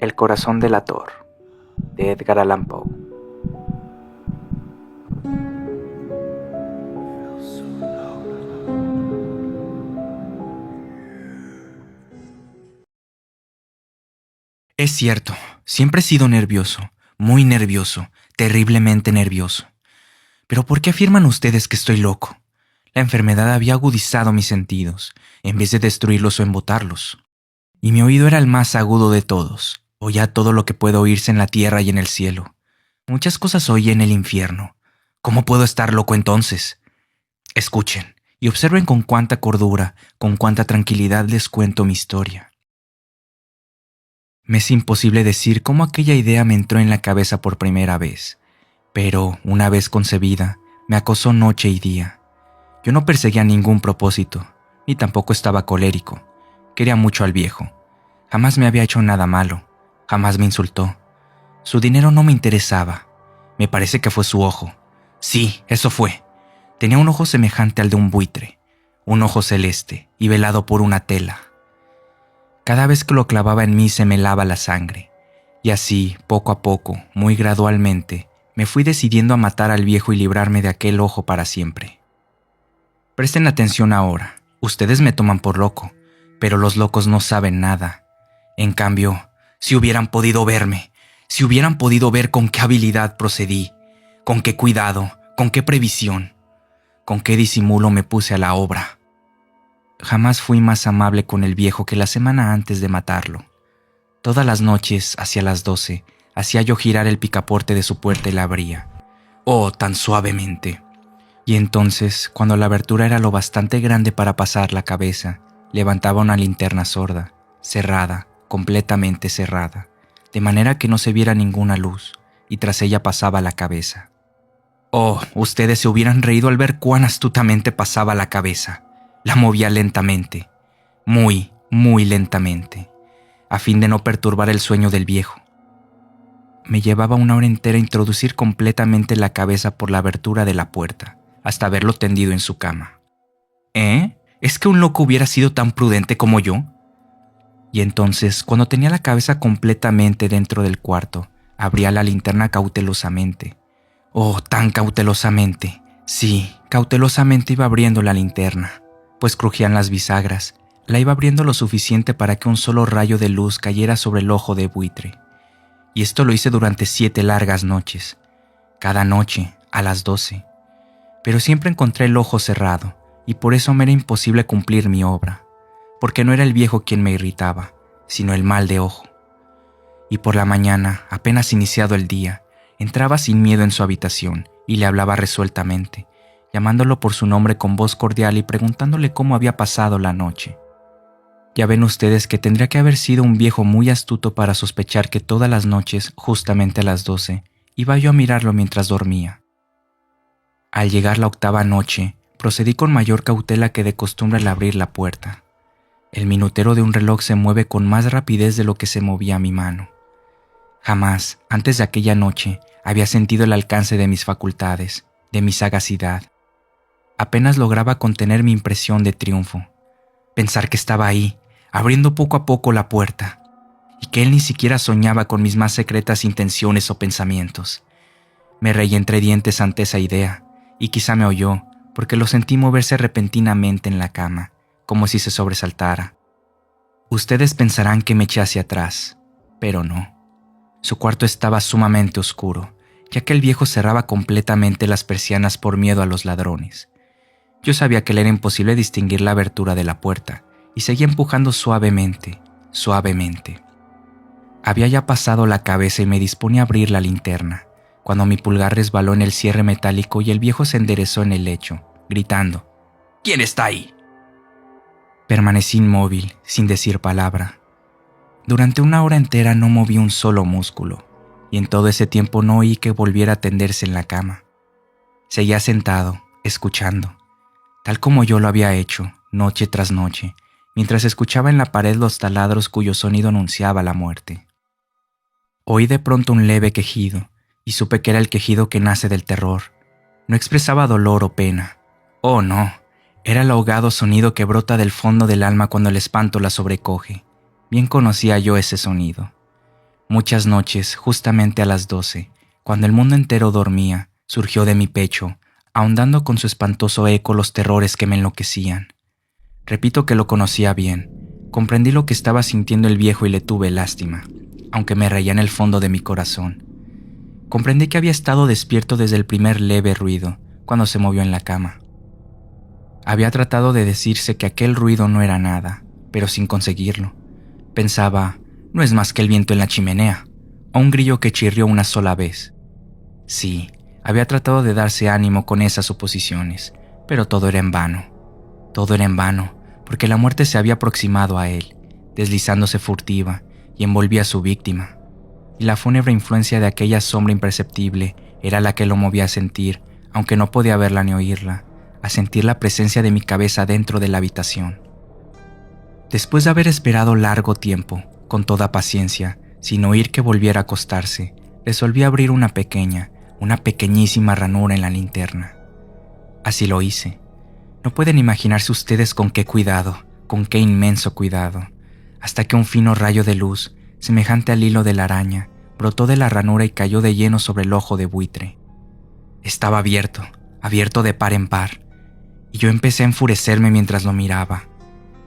El corazón delator, de Edgar Allan Poe. Es cierto, siempre he sido nervioso, muy nervioso, terriblemente nervioso. Pero ¿por qué afirman ustedes que estoy loco? La enfermedad había agudizado mis sentidos, en vez de destruirlos o embotarlos. Y mi oído era el más agudo de todos. Oía todo lo que puede oírse en la tierra y en el cielo. Muchas cosas oí en el infierno. ¿Cómo puedo estar loco entonces? Escuchen y observen con cuánta cordura, con cuánta tranquilidad les cuento mi historia. Me es imposible decir cómo aquella idea me entró en la cabeza por primera vez, pero, una vez concebida, me acosó noche y día. Yo no perseguía ningún propósito, ni tampoco estaba colérico. Quería mucho al viejo. Jamás me había hecho nada malo, jamás me insultó. Su dinero no me interesaba. Me parece que fue su ojo. Sí, eso fue. Tenía un ojo semejante al de un buitre, un ojo celeste y velado por una tela. Cada vez que lo clavaba en mí se me helaba la sangre, y así, poco a poco, muy gradualmente, me fui decidiendo a matar al viejo y librarme de aquel ojo para siempre. Presten atención ahora, ustedes me toman por loco, pero los locos no saben nada. En cambio, si hubieran podido verme, si hubieran podido ver con qué habilidad procedí, con qué cuidado, con qué previsión, con qué disimulo me puse a la obra. Jamás fui más amable con el viejo que la semana antes de matarlo. Todas las noches, hacia las 12, hacía yo girar el picaporte de su puerta y la abría. ¡Oh, tan suavemente! Y entonces, cuando la abertura era lo bastante grande para pasar la cabeza, levantaba una linterna sorda, cerrada, completamente cerrada, de manera que no se viera ninguna luz, y tras ella pasaba la cabeza. Oh, ustedes se hubieran reído al ver cuán astutamente pasaba la cabeza. La movía lentamente, muy, muy lentamente, a fin de no perturbar el sueño del viejo. Me llevaba una hora entera introducir completamente la cabeza por la abertura de la puerta, hasta verlo tendido en su cama. ¿Eh? ¿Es que un loco hubiera sido tan prudente como yo? Y entonces, cuando tenía la cabeza completamente dentro del cuarto, abría la linterna cautelosamente. Oh, tan cautelosamente. Sí, cautelosamente iba abriendo la linterna, pues crujían las bisagras. La iba abriendo lo suficiente para que un solo rayo de luz cayera sobre el ojo de buitre. Y esto lo hice durante 7 largas noches, cada noche a las 12. Pero siempre encontré el ojo cerrado, y por eso me era imposible cumplir mi obra, porque no era el viejo quien me irritaba, sino el mal de ojo. Y por la mañana, apenas iniciado el día, entraba sin miedo en su habitación y le hablaba resueltamente, llamándolo por su nombre con voz cordial y preguntándole cómo había pasado la noche. Ya ven ustedes que tendría que haber sido un viejo muy astuto para sospechar que todas las noches, justamente a las 12, iba yo a mirarlo mientras dormía. Al llegar la 8ª noche, procedí con mayor cautela que de costumbre al abrir la puerta. El minutero de un reloj se mueve con más rapidez de lo que se movía mi mano. Jamás, antes de aquella noche, había sentido el alcance de mis facultades, de mi sagacidad. Apenas lograba contener mi impresión de triunfo. Pensar que estaba ahí, abriendo poco a poco la puerta, y que él ni siquiera soñaba con mis más secretas intenciones o pensamientos. Me reí entre dientes ante esa idea, y quizá me oyó, porque lo sentí moverse repentinamente en la cama, como si se sobresaltara. Ustedes pensarán que me eché hacia atrás, pero no. Su cuarto estaba sumamente oscuro, ya que el viejo cerraba completamente las persianas por miedo a los ladrones. Yo sabía que le era imposible distinguir la abertura de la puerta, y seguía empujando suavemente, suavemente. Había ya pasado la cabeza y me disponía a abrir la linterna, cuando mi pulgar resbaló en el cierre metálico y el viejo se enderezó en el lecho, gritando: «¿Quién está ahí?». Permanecí inmóvil, sin decir palabra. Durante una hora entera no moví un solo músculo, y en todo ese tiempo no oí que volviera a tenderse en la cama. Seguía sentado, escuchando, tal como yo lo había hecho, noche tras noche, mientras escuchaba en la pared los taladros cuyo sonido anunciaba la muerte. Oí de pronto un leve quejido, y supe que era el quejido que nace del terror. No expresaba dolor o pena. Oh, no, era el ahogado sonido que brota del fondo del alma cuando el espanto la sobrecoge. Bien conocía yo ese sonido. Muchas noches, justamente a las 12, cuando el mundo entero dormía, surgió de mi pecho, ahondando con su espantoso eco los terrores que me enloquecían. Repito que lo conocía bien. Comprendí lo que estaba sintiendo el viejo y le tuve lástima, aunque me reía en el fondo de mi corazón. Comprendí que había estado despierto desde el primer leve ruido, cuando se movió en la cama. Había tratado de decirse que aquel ruido no era nada, pero sin conseguirlo. Pensaba, no es más que el viento en la chimenea, o un grillo que chirrió una sola vez. Sí, había tratado de darse ánimo con esas suposiciones, pero todo era en vano. Todo era en vano, porque la muerte se había aproximado a él, deslizándose furtiva, y envolvía a su víctima. Y la fúnebre influencia de aquella sombra imperceptible era la que lo movía a sentir, aunque no podía verla ni oírla, a sentir la presencia de mi cabeza dentro de la habitación. Después de haber esperado largo tiempo, con toda paciencia, sin oír que volviera a acostarse, resolví abrir una pequeñísima ranura en la linterna. Así lo hice. No pueden imaginarse ustedes con qué cuidado, con qué inmenso cuidado, hasta que un fino rayo de luz, semejante al hilo de la araña, brotó de la ranura y cayó de lleno sobre el ojo de buitre. Estaba abierto de par en par, y yo empecé a enfurecerme mientras lo miraba.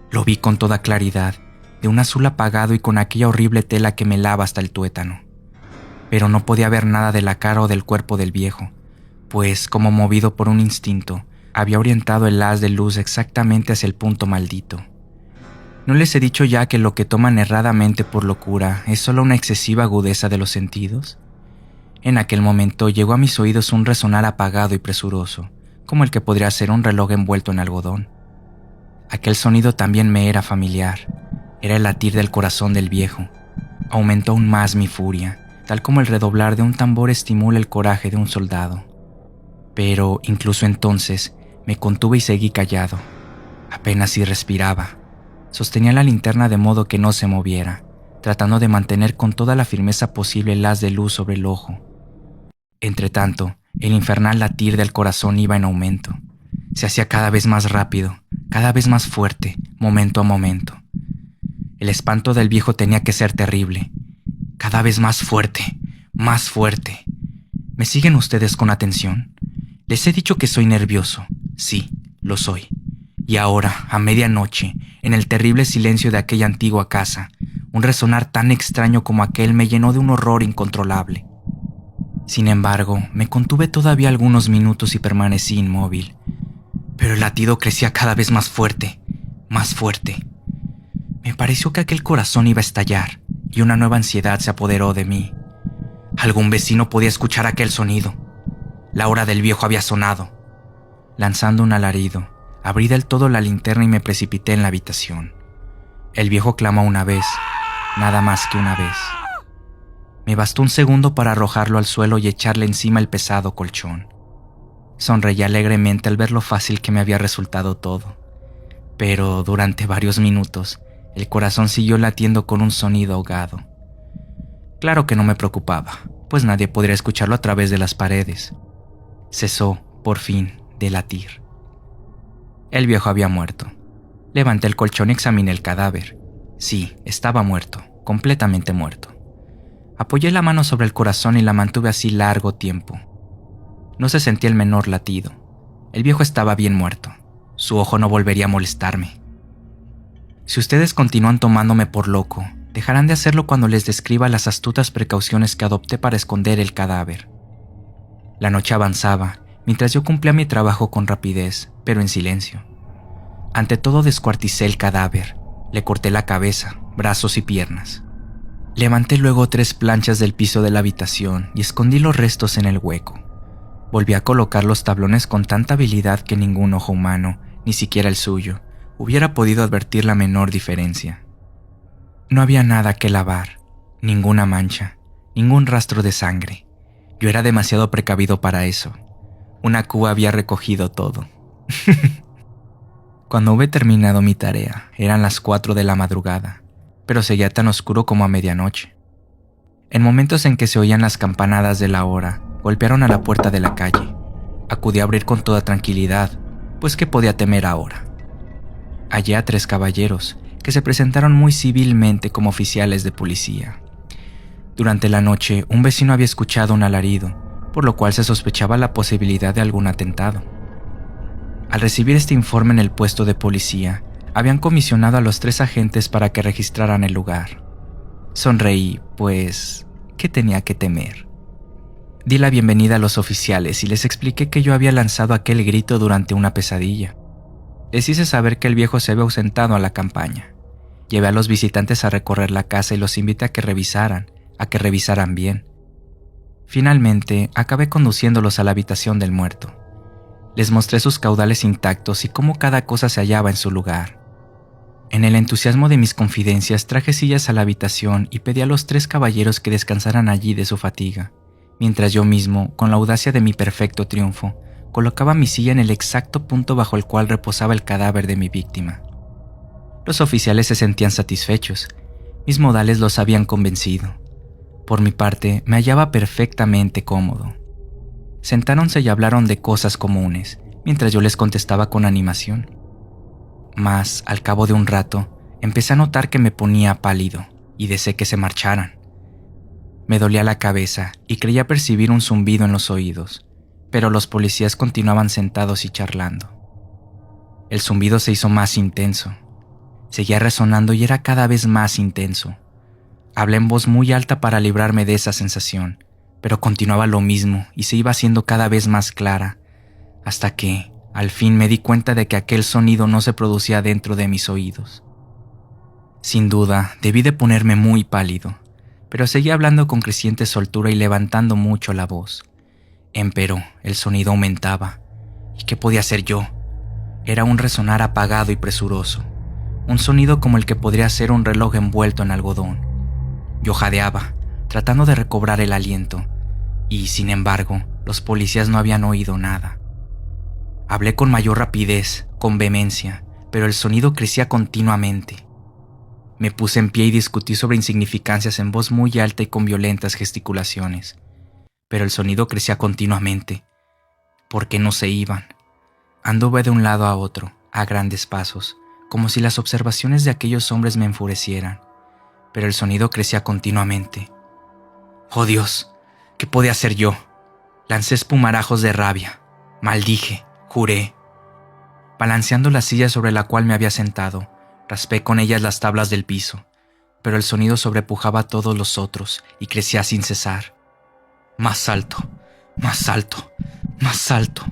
Lo vi con toda claridad, de un azul apagado y con aquella horrible tela que me lava hasta el tuétano. Pero no podía ver nada de la cara o del cuerpo del viejo, pues, como movido por un instinto, había orientado el haz de luz exactamente hacia el punto maldito. ¿No les he dicho ya que lo que toman erradamente por locura es solo una excesiva agudeza de los sentidos? En aquel momento llegó a mis oídos un resonar apagado y presuroso, como el que podría ser un reloj envuelto en algodón. Aquel sonido también me era familiar. Era el latir del corazón del viejo. Aumentó aún más mi furia, tal como el redoblar de un tambor estimula el coraje de un soldado. Pero, incluso entonces, me contuve y seguí callado. Apenas si respiraba. Sostenía la linterna de modo que no se moviera, tratando de mantener con toda la firmeza posible el haz de luz sobre el ojo. Entretanto, el infernal latir del corazón iba en aumento. Se hacía cada vez más rápido, cada vez más fuerte, momento a momento. El espanto del viejo tenía que ser terrible. Cada vez más fuerte, más fuerte. ¿Me siguen ustedes con atención? Les he dicho que soy nervioso. Sí, lo soy. Y ahora, a medianoche, en el terrible silencio de aquella antigua casa, un resonar tan extraño como aquel me llenó de un horror incontrolable. Sin embargo, me contuve todavía algunos minutos y permanecí inmóvil. Pero el latido crecía cada vez más fuerte, más fuerte. Me pareció que aquel corazón iba a estallar, y una nueva ansiedad se apoderó de mí. Algún vecino podía escuchar aquel sonido. La hora del viejo había sonado. Lanzando un alarido, abrí del todo la linterna y me precipité en la habitación. El viejo clamó una vez, nada más que una vez. Me bastó un segundo para arrojarlo al suelo y echarle encima el pesado colchón. Sonreí alegremente al ver lo fácil que me había resultado todo. Pero durante varios minutos, el corazón siguió latiendo con un sonido ahogado. Claro que no me preocupaba, pues nadie podría escucharlo a través de las paredes. Cesó, por fin, de latir. El viejo había muerto. Levanté el colchón y examiné el cadáver. Sí, estaba muerto, completamente muerto. Apoyé la mano sobre el corazón y la mantuve así largo tiempo. No se sentía el menor latido. El viejo estaba bien muerto. Su ojo no volvería a molestarme. Si ustedes continúan tomándome por loco, dejarán de hacerlo cuando les describa las astutas precauciones que adopté para esconder el cadáver. La noche avanzaba, mientras yo cumplía mi trabajo con rapidez, pero en silencio. Ante todo descuarticé el cadáver, le corté la cabeza, brazos y piernas. Levanté luego 3 planchas del piso de la habitación y escondí los restos en el hueco. Volví a colocar los tablones con tanta habilidad que ningún ojo humano, ni siquiera el suyo, hubiera podido advertir la menor diferencia. No había nada que lavar, ninguna mancha, ningún rastro de sangre. Yo era demasiado precavido para eso. Una cuba había recogido todo. Cuando hube terminado mi tarea, eran las 4 de la madrugada, pero seguía tan oscuro como a medianoche. En momentos en que se oían las campanadas de la hora, golpearon a la puerta de la calle. Acudí a abrir con toda tranquilidad, pues ¿qué podía temer ahora? Hallé a 3 caballeros, que se presentaron muy civilmente como oficiales de policía. Durante la noche, un vecino había escuchado un alarido, por lo cual se sospechaba la posibilidad de algún atentado. Al recibir este informe en el puesto de policía, habían comisionado a los 3 agentes para que registraran el lugar. Sonreí, pues, ¿qué tenía que temer? Di la bienvenida a los oficiales y les expliqué que yo había lanzado aquel grito durante una pesadilla. Les hice saber que el viejo se había ausentado a la campaña. Llevé a los visitantes a recorrer la casa y los invité a que revisaran bien. Finalmente, acabé conduciéndolos a la habitación del muerto. Les mostré sus caudales intactos y cómo cada cosa se hallaba en su lugar. En el entusiasmo de mis confidencias traje sillas a la habitación y pedí a los 3 caballeros que descansaran allí de su fatiga, mientras yo mismo, con la audacia de mi perfecto triunfo, colocaba mi silla en el exacto punto bajo el cual reposaba el cadáver de mi víctima. Los oficiales se sentían satisfechos. Mis modales los habían convencido. Por mi parte, me hallaba perfectamente cómodo. Sentáronse y hablaron de cosas comunes, mientras yo les contestaba con animación. Mas, al cabo de un rato, empecé a notar que me ponía pálido y deseé que se marcharan. Me dolía la cabeza y creía percibir un zumbido en los oídos, pero los policías continuaban sentados y charlando. El zumbido se hizo más intenso. Seguía resonando y era cada vez más intenso. Hablé en voz muy alta para librarme de esa sensación, pero continuaba lo mismo y se iba haciendo cada vez más clara, hasta que, al fin, me di cuenta de que aquel sonido no se producía dentro de mis oídos. Sin duda, debí de ponerme muy pálido, pero seguía hablando con creciente soltura y levantando mucho la voz. Empero, el sonido aumentaba. ¿Y qué podía hacer yo? Era un resonar apagado y presuroso, un sonido como el que podría ser un reloj envuelto en algodón. Yo jadeaba, tratando de recobrar el aliento, y, sin embargo, los policías no habían oído nada. Hablé con mayor rapidez, con vehemencia, pero el sonido crecía continuamente. Me puse en pie y discutí sobre insignificancias en voz muy alta y con violentas gesticulaciones, pero el sonido crecía continuamente. ¿Por qué no se iban? Anduve de un lado a otro, a grandes pasos, como si las observaciones de aquellos hombres me enfurecieran, pero el sonido crecía continuamente. ¡Oh Dios! ¿Qué podía hacer yo? Lancé espumarajos de rabia. Maldije, juré. Balanceando la silla sobre la cual me había sentado, raspé con ellas las tablas del piso, pero el sonido sobrepujaba a todos los otros y crecía sin cesar. Más alto, más alto, más alto.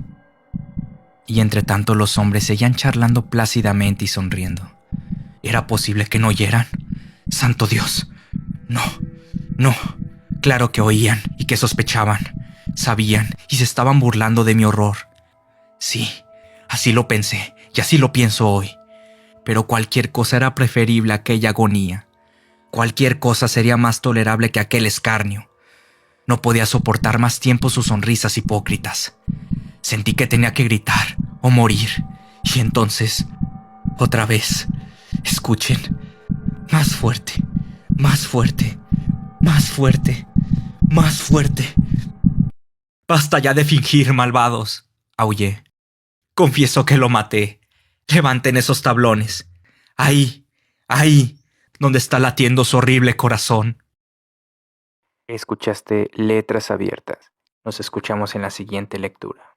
Y entre tanto los hombres seguían charlando plácidamente y sonriendo. ¿Era posible que no oyeran? ¡Santo Dios! No, no. Claro que oían y que sospechaban. Sabían y se estaban burlando de mi horror. Sí, así lo pensé y así lo pienso hoy. Pero cualquier cosa era preferible a aquella agonía. Cualquier cosa sería más tolerable que aquel escarnio. No podía soportar más tiempo sus sonrisas hipócritas. Sentí que tenía que gritar o morir. Y entonces, otra vez, escuchen, más fuerte, más fuerte, más fuerte, más fuerte. Basta ya de fingir, malvados, aullé. Confieso que lo maté. Levanten esos tablones. Ahí, donde está latiendo su horrible corazón. Escuchaste Letras Abiertas. Nos escuchamos en la siguiente lectura.